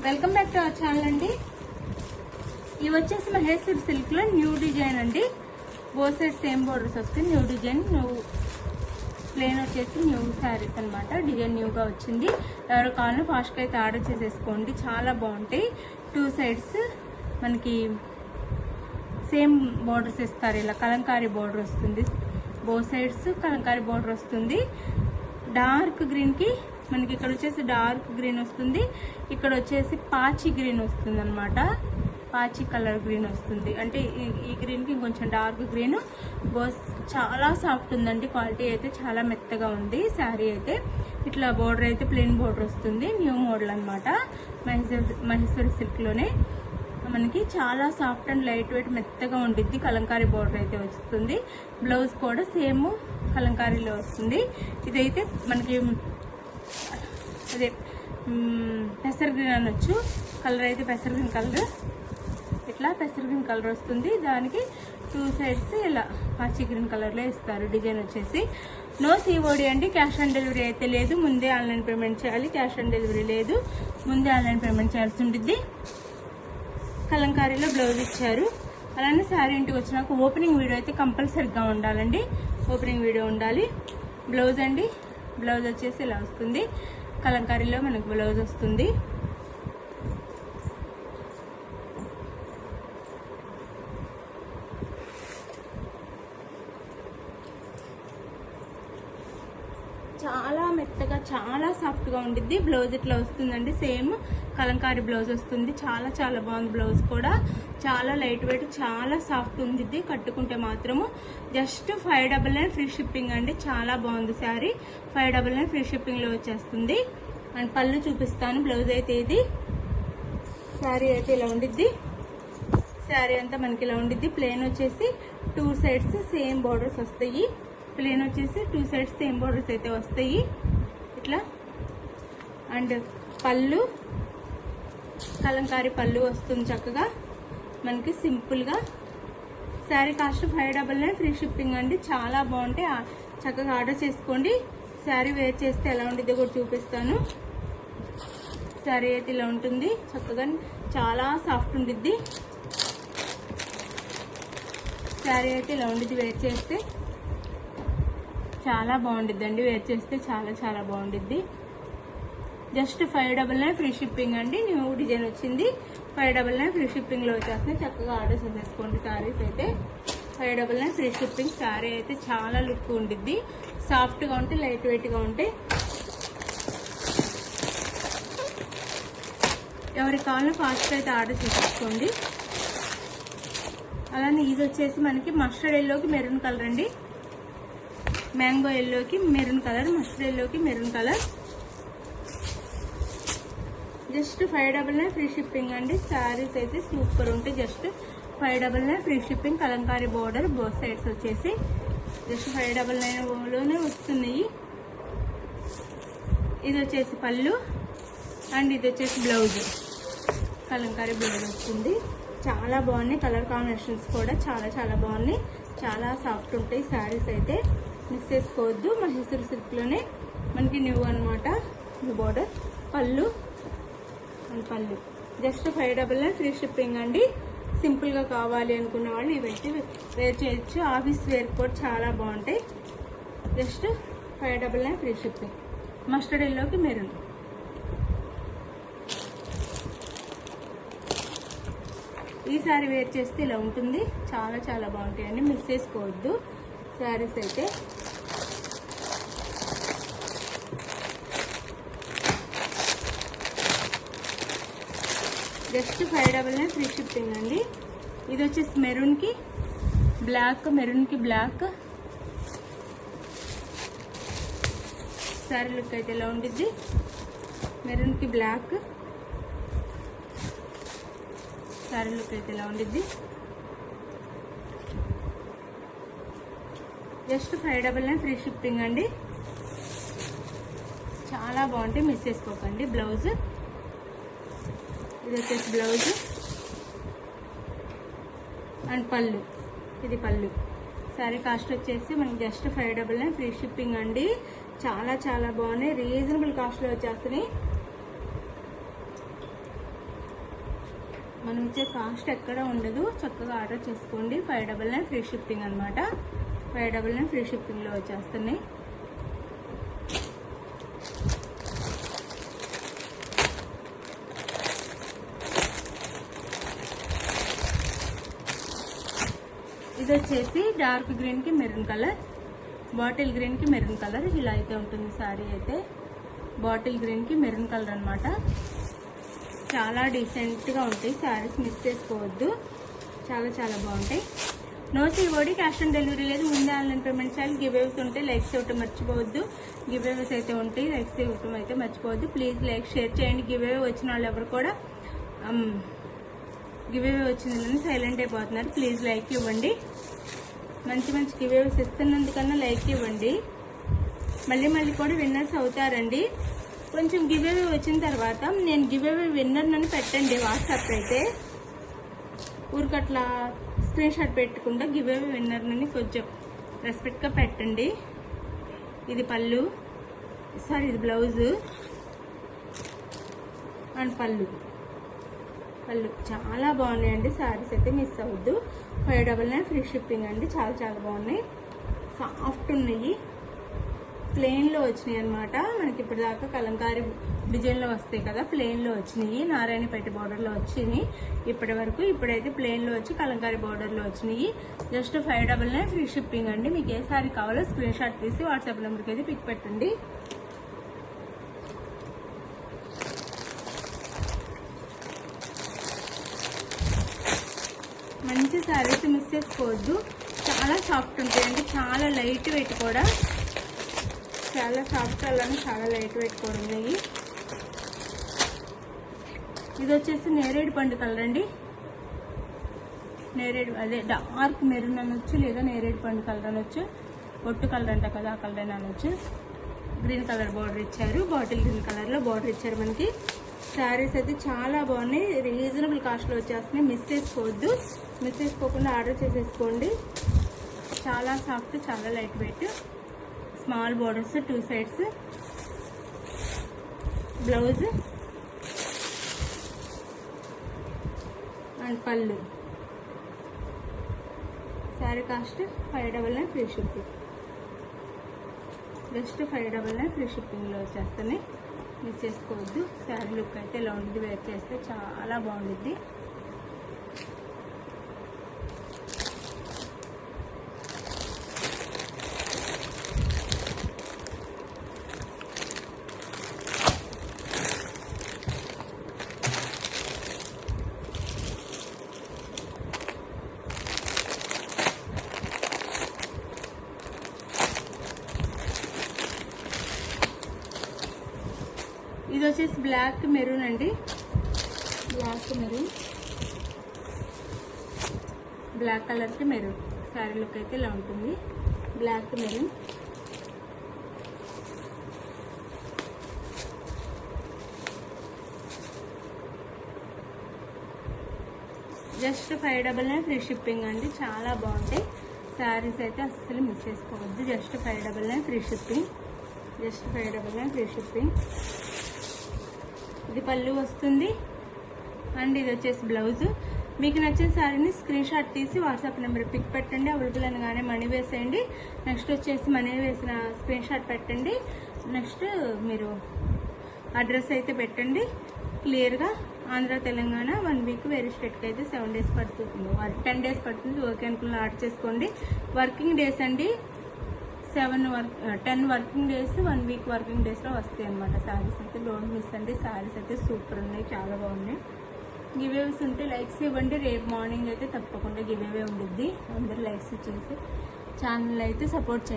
Welcome back to our channel అండి. ఇవి వచ్చేసి మహేశ్వరి సిల్క్ లో న్యూ డిజైన్ అండి. బోత్ సైడ్ సేమ్ బోర్డర్స్ వస్తాయి. న్యూ డిజైన్, న్యూ ప్లేన్ వచ్చేసి న్యూ శారీస్ అనమాట. డిజైన్ న్యూగా వచ్చింది. ఎవరు కావాలో ఫాస్ట్గా అయితే ఆర్డర్ చేసేసుకోండి. చాలా బాగుంటాయి. టూ సైడ్స్ మనకి సేమ్ బోర్డర్స్ ఇస్తారు. ఇలా కలంకారీ బోర్డర్ వస్తుంది. బోత్ సైడ్స్ కలంకారీ బోర్డర్ వస్తుంది. డార్క్ గ్రీన్ కి మనకి ఇక్కడ వచ్చేసి డార్క్ గ్రీన్ వస్తుంది. ఇక్కడ వచ్చేసి పాచి గ్రీన్ వస్తుంది అనమాట. పాచి కలర్ గ్రీన్ వస్తుంది. అంటే ఈ గ్రీన్ కి కొంచెం డార్క్ గ్రీన్. చాలా సాఫ్ట్ ఉందండి. క్వాలిటీ అయితే చాలా మెత్తగా ఉంది. శారీ అయితే ఇట్లా బోర్డర్ అయితే ప్లెయిన్ బోర్డర్ వస్తుంది. న్యూ మోడల్ అనమాట. మహేశ్వరి సిల్క్ లోనే మనకి చాలా సాఫ్ట్ అండ్ లైట్ వెయిట్ మెత్తగా ఉండిద్ది. కలంకారీ బోర్డర్ అయితే వస్తుంది. బ్లౌజ్ కూడా సేమ్ కలంకారీలో వస్తుంది. ఇదైతే మనకి అదే పెసర్ గ్రీన్ అనొచ్చు. కలర్ అయితే పెసర్ గ్రీన్ కలర్. ఇట్లా పెసర్ గ్రీన్ కలర్ వస్తుంది. దానికి టూ సైడ్స్ ఇలా పాచి గ్రీన్ కలర్లో ఇస్తారు. డిజైన్ వచ్చేసి నో సిఓడి అండి. క్యాష్ ఆన్ డెలివరీ అయితే లేదు. ముందే ఆన్లైన్ పేమెంట్ చేయాలి. క్యాష్ ఆన్ డెలివరీ లేదు. ముందే ఆన్లైన్ పేమెంట్ చేయాల్సి ఉంటుంది. కలంకారీలో బ్లౌజ్ ఇచ్చారు. అలానే శారీ ఇంటికి వచ్చినాక ఓపెనింగ్ వీడియో అయితే కంపల్సరీగా ఉండాలండి. ఓపెనింగ్ వీడియో ఉండాలి. బ్లౌజ్ అండి. బ్లౌజ్ వచ్చేసి ఇలా వస్తుంది. కలంకారీలో మనకు బ్లౌజ్ వస్తుంది. చాలా మెత్తగా చాలా సాఫ్ట్ గా ఉండిద్ది. బ్లౌజ్ ఇట్లా వస్తుందండి. సేమ్ కలంకారీ బ్లౌజ్ వస్తుంది. చాలా చాలా బాగుంది. బ్లౌజ్ కూడా చాలా లైట్ వెయిట్, చాలా సాఫ్ట్ ఉండిద్ది. కట్టుకుంటే మాత్రము జస్ట్ 599 ఫ్రీ షిప్పింగ్ అండి. చాలా బాగుంది శారీ. 599 ఫ్రీ షిప్పింగ్ లో వచ్చేస్తుంది. అండ్ పళ్ళు చూపిస్తాను. బ్లౌజ్ అయితే ఇది. శారీ అయితే ఇలా ఉండిద్ది. శారీ అంతా మనకి ఇలా ఉండిద్ది. ప్లేన్ వచ్చేసి టూ సైడ్స్ సేమ్ బోర్డర్స్ వస్తాయి. ప్లేన్ వచ్చేసి టూ సైడ్స్ సేమ్ బోర్డర్స్ అయితే వస్తాయి ఇట్లా. అండ్ పళ్ళు కలంకారీ పళ్ళు వస్తుంది. చక్కగా మనకి సింపుల్ గా. శారీ కాస్ట్ 599 ఫ్రీ షిప్పింగ్ అండి. చాలా బాగుంటాయి. చక్కగా ఆర్డర్ చేసుకోండి. శారీ వేర్ చేస్తే ఎలా ఉండిద్దో కూడా చూపిస్తాను. శారీ అయితే ఇలా ఉంటుంది. చక్కగా చాలా సాఫ్ట్ ఉండిద్ది. శారీ అయితే ఇలా ఉండిద్ది. వేర్ చేస్తే చాలా బాగుండిద్దండి. వేర్ చేస్తే చాలా చాలా బాగుండిద్ది. జస్ట్ 599 ఫ్రీ షిప్పింగ్ అండి. న్యూ డిజైన్ వచ్చింది. 599 ఫ్రీ షిప్పింగ్ లో వచ్చేస్తే చక్కగా ఆర్డర్ చేసేసుకోండి. శారీస్ అయితే 599 ఫ్రీ షిప్పింగ్. శారీ అయితే చాలా లుక్ ఉండిద్ది. సాఫ్ట్ గా ఉంటే, లైట్ వెయిట్ గా ఉంటే. ఎవరికి కావాలో ఫాస్ట్ అయితే ఆర్డర్ చేసేసుకోండి. అలానే ఇది వచ్చేసి మనకి మస్టర్డ్ ఎల్లోకి మెరూన్ కలర్ అండి. మ్యాంగో ఎల్లోకి మెరూన్ కలర్, మస్టర్డ్ ఎల్లోకి maroon colour. Just 599 free shipping అండి. శారీస్ అయితే సూపర్ ఉంటాయి. Just 599 free shipping. Kalamkari border both sides వచ్చేసి జస్ట్ 599 లోనే వస్తున్నాయి. ఇది వచ్చేసి పళ్ళు అండ్ ఇది వచ్చేసి బ్లౌజ్. కలంకారీ బ్లౌజ్ వస్తుంది. చాలా బాగున్నాయి. కలర్ కాంబినేషన్స్ కూడా చాలా చాలా బాగున్నాయి. చాలా సాఫ్ట్ ఉంటాయి శారీస్ అయితే. మిస్ చేసుకోవద్దు. మహేశ్వరి సిల్క్ లోనే మనకి న్యూ అనమాట. న్యూ బోర్డర్ పళ్ళు అండ్ పళ్ళు. జస్ట్ 599 ఫ్రీ షిప్పింగ్ అండి. సింపుల్ గా కావాలి అనుకున్న వాళ్ళు ఇవైతే వేర్ చేయొచ్చు. ఆఫీస్ వేర్ కూడా చాలా బాగుంటాయి. Just 599 free shipping. మస్టర్డ్ ఎల్లోకి మెరూన్. ఈ శారీ వేర్ చేస్తే ఇలా ఉంటుంది. చాలా చాలా బాగుంటాయండి. మిస్ చేసుకోవద్దు శారీస్ అయితే. జస్ట్ 599 ఫ్రీ షిప్పింగ్ అండి. ఇది వచ్చేసి మెరూన్ కి బ్లాక్, మెరూన్ కి బ్లాక్. శారీ లుక్ అయితే ఇలా ఉండిద్ది. మెరూన్ కి బ్లాక్ శారీ లుక్ అయితే ఇలా ఉండిద్ది. జస్ట్ 599 ఫ్రీ షిప్పింగ్ అండి. చాలా బాగుంటాయి. మిస్ చేసుకోకండి. బ్లౌజ్ ఇది వచ్చేసి బ్లౌజ్ అండ్ పళ్ళు. ఇది పళ్ళు. శారీ కాస్ట్ వచ్చేసి మనకి జస్ట్ 599 ఫ్రీ షిప్పింగ్ అండి. చాలా చాలా బాగున్నాయి. రీజనబుల్ కాస్ట్ లో వచ్చేస్తున్నాయి. మనం ఇచ్చే కాస్ట్ ఎక్కడ ఉండదు, చక్కగా ఆర్డర్ చేసుకోండి. 599 ఫ్రీ షిప్పింగ్ అనమాట. 599 ఫ్రీ షిప్పింగ్లో వచ్చేస్తున్నాయి. ఇది వచ్చేసి డార్క్ గ్రీన్కి మెరూన్ కలర్, బాటిల్ గ్రీన్కి మెరూన్ కలర్, ఇలా అయితే ఉంటుంది శారీ అయితే. బాటిల్ గ్రీన్కి మెరూన్ కలర్ అనమాట. చాలా డీసెంట్గా ఉంటాయి శారీస్, మిస్ చేసుకోవద్దు. చాలా చాలా బాగుంటాయి. No COD, cash on delivery లేదు. ముందే ఆన్లైన్ పేమెంట్ చేయాలి. గివ్అవేస్ ఉంటాయి, లైక్స్ ఇవ్వటం మర్చిపోవద్దు. గివ్అవేస్ అయితే ఉంటాయి, లైక్స్ ఇవ్వటం అయితే మర్చిపోవద్దు. ప్లీజ్ లైక్ షేర్ చేయండి. గివ్అవే వచ్చిన వాళ్ళు ఎవరు కూడా గివ్అవే వచ్చిందని సైలెంట్ అయిపోతున్నారు. ప్లీజ్ లైక్ ఇవ్వండి. మంచి మంచి గివ్అవేస్ ఇస్తున్నందుకన్నా లైక్ ఇవ్వండి. మళ్ళీ మళ్ళీ కూడా విన్నర్స్ అవుతారండి. కొంచెం గివ్అవే వచ్చిన తర్వాత నేను గివ్అవే విన్నర్ అని పెట్టండి. వాట్సాప్ అయితే ఊరికట్లా స్క్రీన్ షాట్ పెట్టకుండా గివ్అవే విన్నర్ అని కొంచెం రెస్పెక్ట్గా పెట్టండి. ఇది పళ్ళు, ఇది బ్లౌజు అండ్ పళ్ళు చాలా బాగున్నాయండి శారీస్ అయితే, మిస్ అవ్వద్దు. 599 ఫ్రీ షిప్పింగ్ అండి. చాలా చాలా బాగున్నాయి, సాఫ్ట్ ఉన్నాయి. ప్లెయిన్లో వచ్చినాయి అనమాట. మనకి ఇప్పటిదాకా కలంకారీ డిజైన్లో వస్తాయి కదా, ప్లెయిన్లో వచ్చినాయి. నారాయణపేట బార్డర్లో వచ్చినాయి ఇప్పటి వరకు. ఇప్పుడైతే ప్లెయిన్లో వచ్చి కలంకారీ బార్డర్లో వచ్చినాయి. జస్ట్ 599 ఫ్రీ షిప్పింగ్ అండి. మీకు ఏ సారీ కావాలో స్క్రీన్ షాట్ తీసి వాట్సాప్ నెంబర్కి అయితే పిక్ పెట్టండి. మంచి శారీస్ మిస్ చేసుకోవద్దు. చాలా సాఫ్ట్ ఉంటాయండి, చాలా లైట్ వెయిట్ కూడా. చాలా సాఫ్ట్ అలానే చాలా లైట్ వెయిట్ కూడా ఉన్నాయి. ఇది వచ్చేసి నేరేడు పండు కలర్ అండి. నేరేడు అదే డార్క్ మెరూన్ అనొచ్చు, లేదా నేరేడు పండు కలర్ అనొచ్చు. ఒట్టు కలర్ అంట కదా, ఆ కలర్ అనొచ్చు. గ్రీన్ కలర్ బార్డర్ ఇచ్చారు, బాటిల్ గ్రీన్ కలర్లో బార్డర్ ఇచ్చారు మనకి. శారీస్ అయితే చాలా బాగున్నాయి, రీజనబుల్ కాస్ట్లో వచ్చేస్తున్నాయి. మిస్ చేసుకోవద్దు. మిస్ చేసుకోకుండా ఆర్డర్ చేసేసుకోండి. చాలా సాఫ్ట్, చాలా light weight. Small borders 2 sides. Blouse and పళ్ళు. Sari cost 599 free shipping. Just 599 free షిప్పింగ్లో వచ్చేస్తాయి. మిస్ చేసుకోవద్దు. శారీ లుక్ అయితే ఇలా ఉంటుంది, వేర్ చేస్తే చాలా బాగుంటుంది. ఇది వచ్చేసి బ్లాక్ మెరూన్ అండి. బ్లాక్ మెరూన్, బ్లాక్ కలర్కి మెరూన్. శారీ లుక్ అయితే ఇలా ఉంటుంది. Black maroon. Just 599 free shipping అండి. చాలా బాగుంటాయి శారీస్ అయితే, అస్సలు మిస్ చేసుకోవద్దు. Just 599 free shipping. Just 599 free shipping. ఇది పళ్ళు వస్తుంది అండ్ ఇది వచ్చేసి బ్లౌజ్. మీకు నచ్చిన శారీని స్క్రీన్ షాట్ తీసి వాట్సాప్ నెంబర్ పిక్ పెట్టండి. అవైలబుల్ అనగానే మనీ వేసేయండి. నెక్స్ట్ వచ్చేసి మనీ వేసిన స్క్రీన్ షాట్ పెట్టండి. నెక్స్ట్ మీరు అడ్రస్ అయితే పెట్టండి క్లియర్గా. ఆంధ్ర తెలంగాణ 1 వీక్, వేరే స్టేట్కి అయితే 7 డేస్ పడుతుంది, 10 డేస్ పడుతుంది. ఓకే అనుకున్న ఆర్డర్ చేసుకోండి. వర్కింగ్ డేస్ అండి, 10 వర్కింగ్ డేస్, 1 వీక్ వర్కింగ్ డేస్లో వస్తాయి అనమాట శారీస్ అయితే. డోంట్ మిస్ అండి. శారీస్ అయితే సూపర్ ఉన్నాయి, చాలా బాగున్నాయి. గివేవేస్ ఉంటే లైక్స్ ఇవ్వండి. రేపు మార్నింగ్ అయితే తప్పకుండా గివేవే ఉండిద్ది. అందరూ లైక్స్ ఇచ్చేసి ఛానల్ అయితే సపోర్ట్ చేయండి.